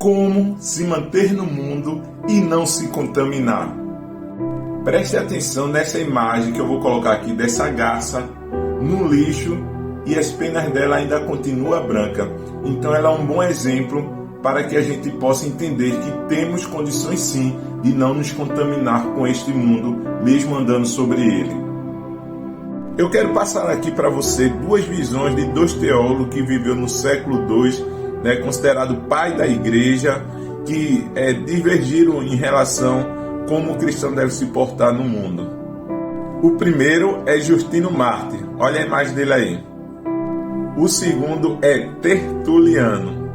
Como se manter no mundo e não se contaminar? Preste atenção nessa imagem que eu vou colocar aqui dessa garça no lixo e as penas dela ainda continuam brancas. Então ela é um bom exemplo para que a gente possa entender que temos condições sim de não nos contaminar com este mundo, mesmo andando sobre ele. Eu quero passar aqui para você duas visões de dois teólogos que viveu no século II, considerado pai da igreja, que divergiram em relação a como o cristão deve se portar no mundo. O primeiro é Justino Mártir, olha a imagem dele aí. O segundo é Tertuliano.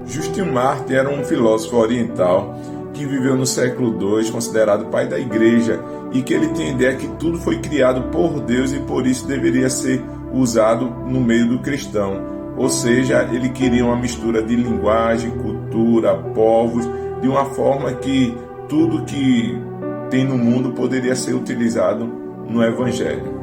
Justino Mártir era um filósofo oriental que viveu no século II, considerado pai da igreja, e que ele tinha a ideia que tudo foi criado por Deus e por isso deveria ser usado no meio do cristão. Ou seja, ele queria uma mistura de linguagem, cultura, povos, de uma forma que tudo que tem no mundo poderia ser utilizado no Evangelho.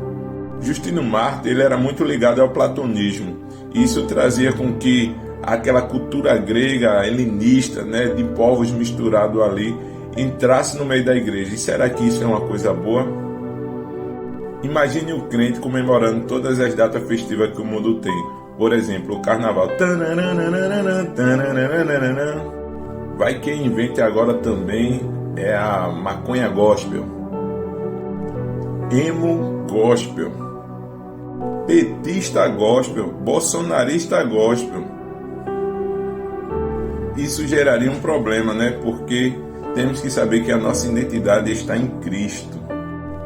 Justino Mártir ele era muito ligado ao platonismo. Isso trazia com que aquela cultura grega, helenista, de povos misturados ali, entrasse no meio da igreja. E será que isso é uma coisa boa? Imagine o crente comemorando todas as datas festivas que o mundo tem. Por exemplo, o carnaval. Vai que invente agora também a maconha gospel, emo gospel, petista gospel, bolsonarista gospel. Isso geraria um problema, Porque temos que saber que a nossa identidade está em Cristo.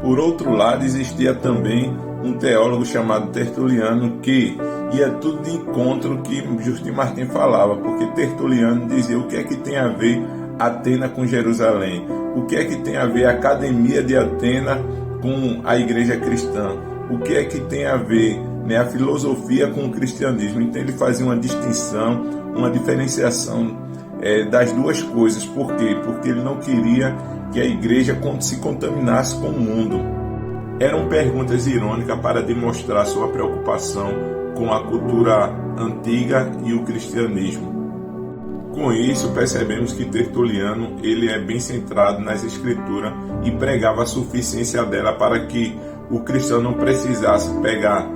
Por outro lado, existia também um teólogo chamado Tertuliano que ia tudo de encontro que Justino Mártir falava, porque Tertuliano dizia o que é que tem a ver Atena com Jerusalém, o que é que tem a ver a Academia de Atena com a igreja cristã, o que é que tem a ver a filosofia com o cristianismo. Então ele fazia uma distinção, uma diferenciação das duas coisas. Por quê? Porque ele não queria que a igreja se contaminasse com o mundo. Eram perguntas irônicas para demonstrar sua preocupação com a cultura antiga e o cristianismo. Com isso, percebemos que Tertuliano ele é bem centrado nas escrituras e pregava a suficiência dela para que o cristão não precisasse pegar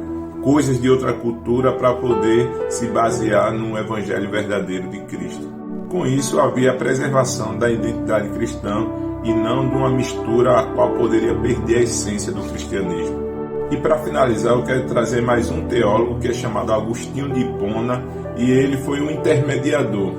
coisas de outra cultura para poder se basear no evangelho verdadeiro de Cristo. Com isso, havia a preservação da identidade cristã e não de uma mistura a qual poderia perder a essência do cristianismo. E para finalizar, eu quero trazer mais um teólogo que é chamado Agostinho de Hipona, e ele foi um intermediador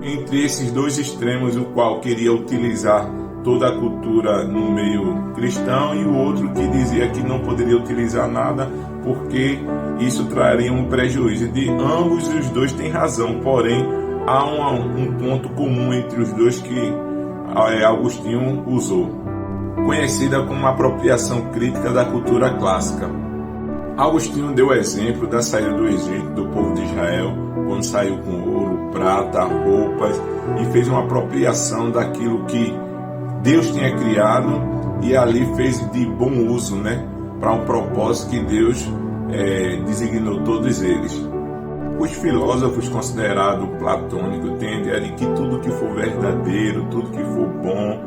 entre esses dois extremos, o qual queria utilizar toda a cultura no meio cristão e o outro que dizia que não poderia utilizar nada porque isso traria um prejuízo. De ambos os dois têm razão, porém há um ponto comum entre os dois que Agostinho usou, conhecida como apropriação crítica da cultura clássica. Agostinho deu o exemplo da saída do Egito do povo de Israel, quando saiu com ouro, prata, roupas, e fez uma apropriação daquilo que Deus tinha criado e ali fez de bom uso, para um propósito que Deus designou todos eles. Os filósofos considerados platônicos têm a ideia de que tudo que for verdadeiro, tudo que for bom,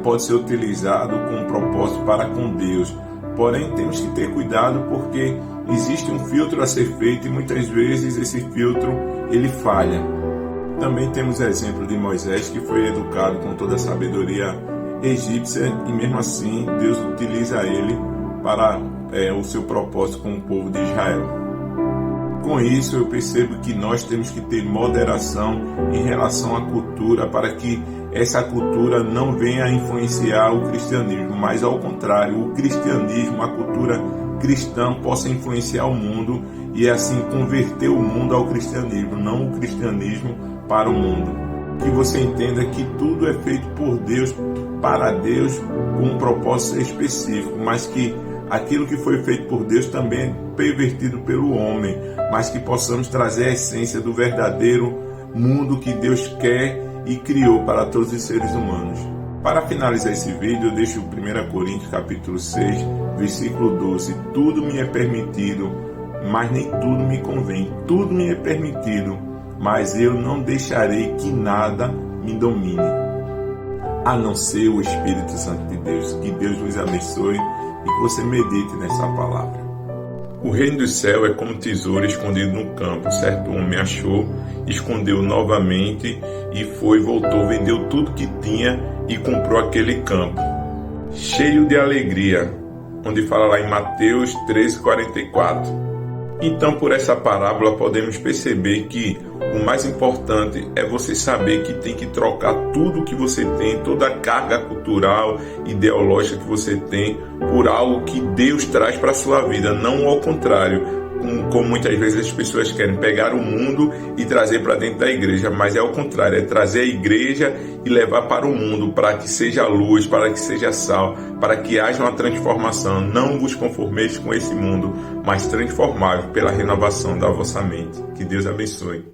pode ser utilizado com um propósito para com Deus. Porém, temos que ter cuidado porque existe um filtro a ser feito e muitas vezes esse filtro ele falha. Também temos o exemplo de Moisés, que foi educado com toda a sabedoria egípcia e mesmo assim Deus utiliza ele para o seu propósito com o povo de Israel. Com isso, eu percebo que nós temos que ter moderação em relação à cultura para que essa cultura não venha a influenciar o cristianismo, mas ao contrário, o cristianismo, a cultura cristã possa influenciar o mundo e assim converter o mundo ao cristianismo, não o cristianismo para o mundo. Que você entenda que tudo é feito por Deus, para Deus, com um propósito específico, mas que aquilo que foi feito por Deus também é pervertido pelo homem, mas que possamos trazer a essência do verdadeiro mundo que Deus quer e criou para todos os seres humanos. Para finalizar esse vídeo, eu deixo 1 Coríntios capítulo 6, versículo 12. Tudo me é permitido, mas nem tudo me convém. Tudo me é permitido, mas eu não deixarei que nada me domine, a não ser o Espírito Santo de Deus. Que Deus nos abençoe e que você medite nessa palavra. O reino do céu é como tesouro escondido no campo. Certo homem achou, escondeu novamente e voltou, vendeu tudo que tinha e comprou aquele campo. Cheio de alegria, onde fala lá em Mateus 13:44. Então, por essa parábola, podemos perceber que o mais importante é você saber que tem que trocar tudo que você tem, toda a carga cultural, ideológica que você tem, por algo que Deus traz para a sua vida, não ao contrário. Como muitas vezes as pessoas querem pegar o mundo e trazer para dentro da igreja, mas é ao contrário, é trazer a igreja e levar para o mundo, para que seja luz, para que seja sal, para que haja uma transformação. Não vos conformeis com esse mundo, mas transformai-vos pela renovação da vossa mente. Que Deus abençoe.